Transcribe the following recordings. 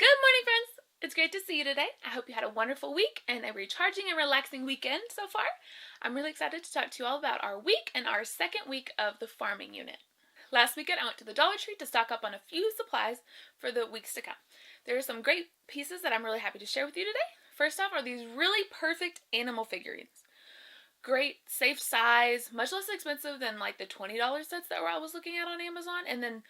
Good morning, friends! It's great to see you today. I hope you had a wonderful week and a recharging and relaxing weekend so far. I'm really excited to talk to you all about our week and our second week of the farming unit. Last weekend, I went to the Dollar Tree to stock up on a few supplies for the weeks to come. There are some great pieces that I'm really happy to share with you today. First off are these really perfect animal figurines. Great, safe size, much less expensive than like the $20 sets that I was looking at on Amazon. And then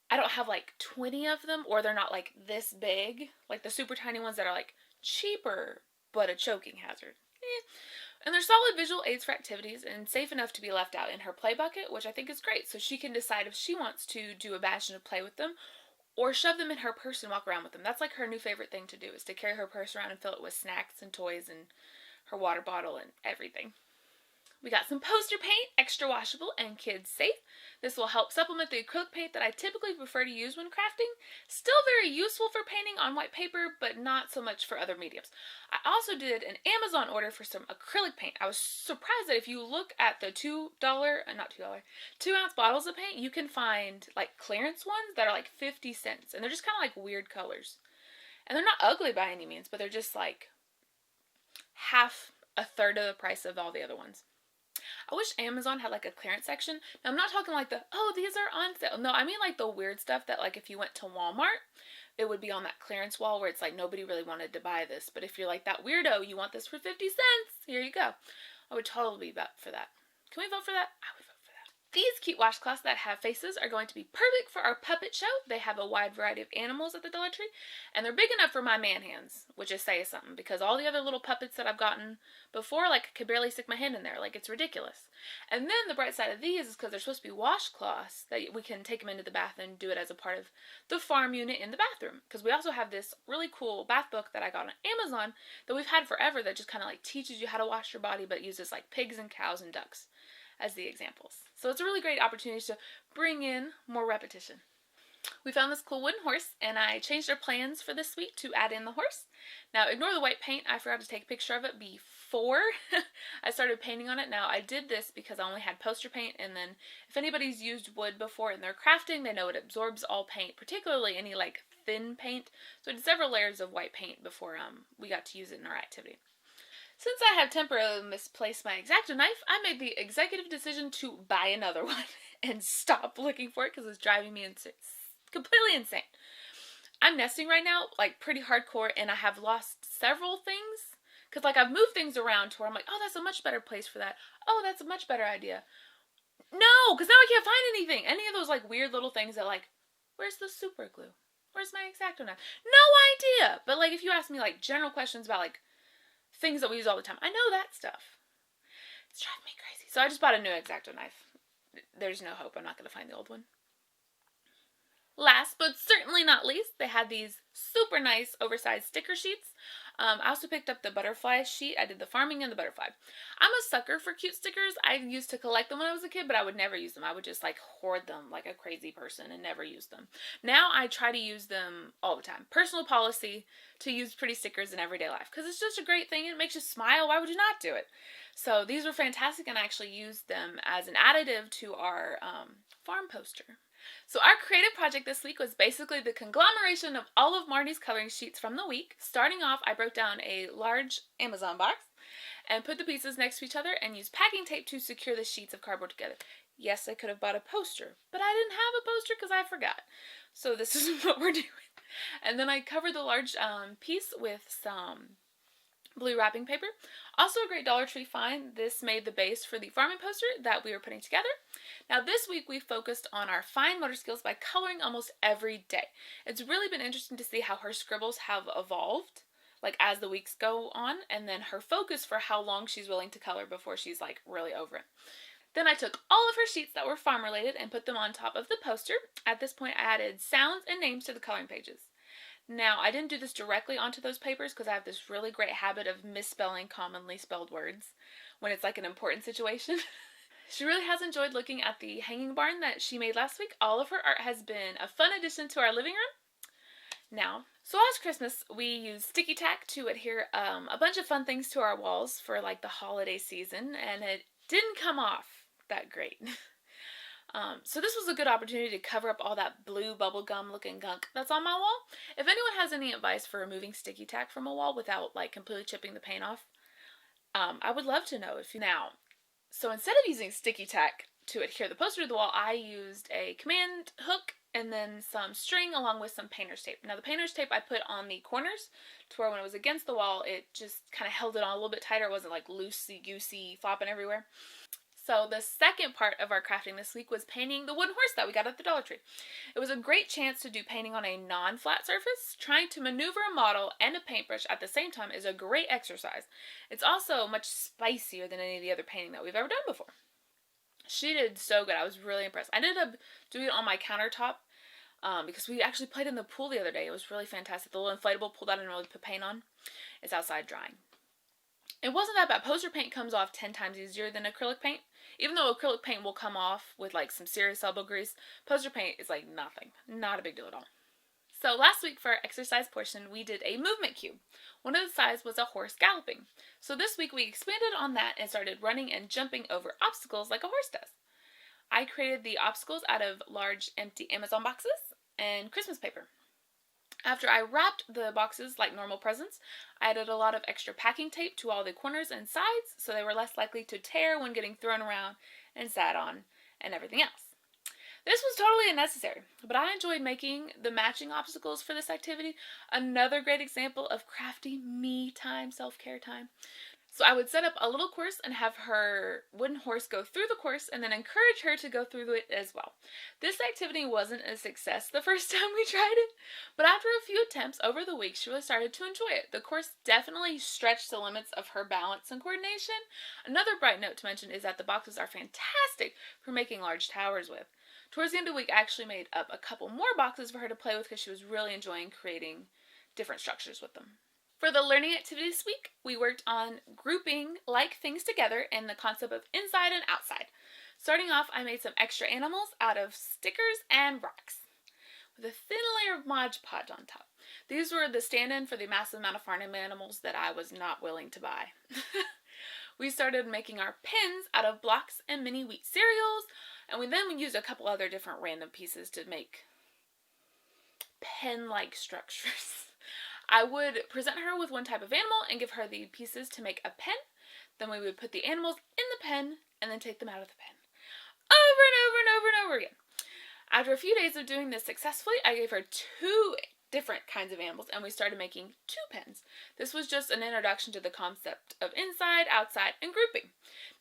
I don't have like 20 of them, or they're not like this big, like the super tiny ones that are like cheaper, but a choking hazard. And they're solid visual aids for activities and safe enough to be left out in her play bucket, which I think is great, so she can decide if she wants to do a bastion of play with them or shove them in her purse and walk around with them. That's like her new favorite thing to do, is to carry her purse around and fill it with snacks and toys and her water bottle and everything. We got some poster paint, extra washable and kids safe. This will help supplement the acrylic paint that I typically prefer to use when crafting. Still very useful for painting on white paper, but not so much for other mediums. I also did an Amazon order for some acrylic paint. I was surprised that if you look at the $2 2-ounce bottles of paint, you can find like clearance ones that are like 50 cents. And they're just kind of like weird colors. And they're not ugly by any means, but they're just like a third of the price of all the other ones. I wish Amazon had like a clearance section. Now, I'm not talking like these are on sale. No, I mean like the weird stuff that like if you went to Walmart, it would be on that clearance wall where it's like nobody really wanted to buy this. But if you're like that weirdo, you want this for 50 cents, here you go. I would totally vote for that. Can we vote for that? I would vote for that. These cute washcloths that have faces are going to be perfect for our puppet show. They have a wide variety of animals at the Dollar Tree, and they're big enough for my man hands, which is saying something, because all the other little puppets that I've gotten before, like, I could barely stick my hand in there. Like, it's ridiculous. And then the bright side of these is because they're supposed to be washcloths, that we can take them into the bath and do it as a part of the farm unit in the bathroom. Because we also have this really cool bath book that I got on Amazon that we've had forever that just kind of like teaches you how to wash your body, but uses like pigs and cows and ducks as the examples. So it's a really great opportunity to bring in more repetition. We found this cool wooden horse, and I changed our plans for this week to add in the horse. Now, ignore the white paint. I forgot to take a picture of it before I started painting on it. Now, I did this because I only had poster paint, and then if anybody's used wood before in their crafting, they know it absorbs all paint, particularly any like thin paint. So I did several layers of white paint before we got to use it in our activity. Since I have temporarily misplaced my X-Acto knife, I made the executive decision to buy another one and stop looking for it because it's driving me completely insane. I'm nesting right now, like pretty hardcore, and I have lost several things because like I've moved things around to where I'm like, oh, that's a much better place for that. Oh, that's a much better idea. No, because now I can't find anything. Any of those like weird little things that like, where's the super glue? Where's my X-Acto knife? No idea. But like if you ask me like general questions about like things that we use all the time, I know that stuff. It's driving me crazy. So I just bought a new X-Acto knife. There's no hope I'm not going to find the old one. Last but certainly not least, they had these super nice oversized sticker sheets. I also picked up the butterfly sheet. I did the farming and the butterfly. I'm a sucker for cute stickers. I used to collect them when I was a kid, but I would never use them. I would just like hoard them like a crazy person and never use them. Now I try to use them all the time. Personal policy to use pretty stickers in everyday life because it's just a great thing. It makes you smile. Why would you not do it? So these were fantastic, and I actually used them as an additive to our farm poster. So our creative project this week was basically the conglomeration of all of Marty's coloring sheets from the week. Starting off, I broke down a large Amazon box and put the pieces next to each other and used packing tape to secure the sheets of cardboard together. Yes, I could have bought a poster, but I didn't have a poster because I forgot. So this is what we're doing. And then I covered the large piece with some blue wrapping paper. Also a great Dollar Tree find. This made the base for the farming poster that we were putting together. Now this week we focused on our fine motor skills by coloring almost every day. It's really been interesting to see how her scribbles have evolved, like as the weeks go on, and then her focus for how long she's willing to color before she's like really over it. Then I took all of her sheets that were farm related and put them on top of the poster. At this point I added sounds and names to the coloring pages. Now, I didn't do this directly onto those papers because I have this really great habit of misspelling commonly spelled words when it's like an important situation. She really has enjoyed looking at the hanging barn that she made last week. All of her art has been a fun addition to our living room. Now, so last Christmas, we used sticky tack to adhere a bunch of fun things to our walls for like the holiday season, and it didn't come off that great. So this was a good opportunity to cover up all that blue bubblegum looking gunk that's on my wall. If anyone has any advice for removing sticky tack from a wall without like completely chipping the paint off, I would love to know if you now. So instead of using sticky tack to adhere the poster to the wall, I used a command hook and then some string along with some painter's tape. Now the painter's tape I put on the corners to where when it was against the wall, it just kind of held it on a little bit tighter. It wasn't like loosey-goosey flopping everywhere. So the second part of our crafting this week was painting the wooden horse that we got at the Dollar Tree. It was a great chance to do painting on a non-flat surface. Trying to maneuver a model and a paintbrush at the same time is a great exercise. It's also much spicier than any of the other painting that we've ever done before. She did so good. I was really impressed. I ended up doing it on my countertop because we actually played in the pool the other day. It was really fantastic. The little inflatable pool that I didn't really put paint on. It's outside drying. It wasn't that bad. Poster paint comes off 10 times easier than acrylic paint. Even though acrylic paint will come off with like some serious elbow grease, poster paint is like nothing. Not a big deal at all. So last week for our exercise portion, we did a movement cube. One of the sides was a horse galloping. So this week we expanded on that and started running and jumping over obstacles like a horse does. I created the obstacles out of large empty Amazon boxes and Christmas paper. After I wrapped the boxes like normal presents, I added a lot of extra packing tape to all the corners and sides so they were less likely to tear when getting thrown around and sat on and everything else. This was totally unnecessary, but I enjoyed making the matching obstacles for this activity. Another great example of crafty me time, self-care time. So I would set up a little course and have her wooden horse go through the course and then encourage her to go through it as well. This activity wasn't a success the first time we tried it, but after a few attempts over the week, she really started to enjoy it. The course definitely stretched the limits of her balance and coordination. Another bright note to mention is that the boxes are fantastic for making large towers with. Towards the end of the week, I actually made up a couple more boxes for her to play with because she was really enjoying creating different structures with them. For the learning activity this week, we worked on grouping like things together in the concept of inside and outside. Starting off, I made some extra animals out of stickers and rocks with a thin layer of Mod Podge on top. These were the stand-in for the massive amount of farm animals that I was not willing to buy. We started making our pins out of blocks and mini wheat cereals, and we used a couple other different random pieces to make pen-like structures. I would present her with one type of animal and give her the pieces to make a pen. Then we would put the animals in the pen and then take them out of the pen. Over and over and over and over again. After a few days of doing this successfully, I gave her 2 different kinds of animals and we started making 2 pens. This was just an introduction to the concept of inside, outside, and grouping.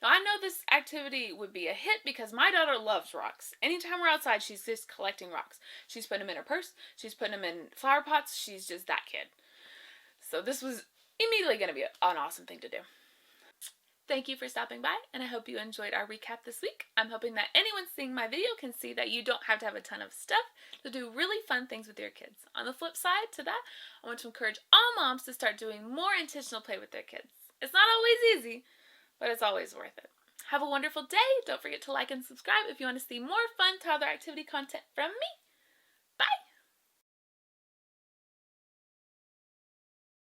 Now I know this activity would be a hit because my daughter loves rocks. Anytime we're outside, she's just collecting rocks. She's putting them in her purse, she's putting them in flower pots, she's just that kid. So this was immediately going to be an awesome thing to do. Thank you for stopping by, and I hope you enjoyed our recap this week. I'm hoping that anyone seeing my video can see that you don't have to have a ton of stuff to do really fun things with your kids. On the flip side to that, I want to encourage all moms to start doing more intentional play with their kids. It's not always easy, but it's always worth it. Have a wonderful day. Don't forget to like and subscribe if you want to see more fun toddler activity content from me.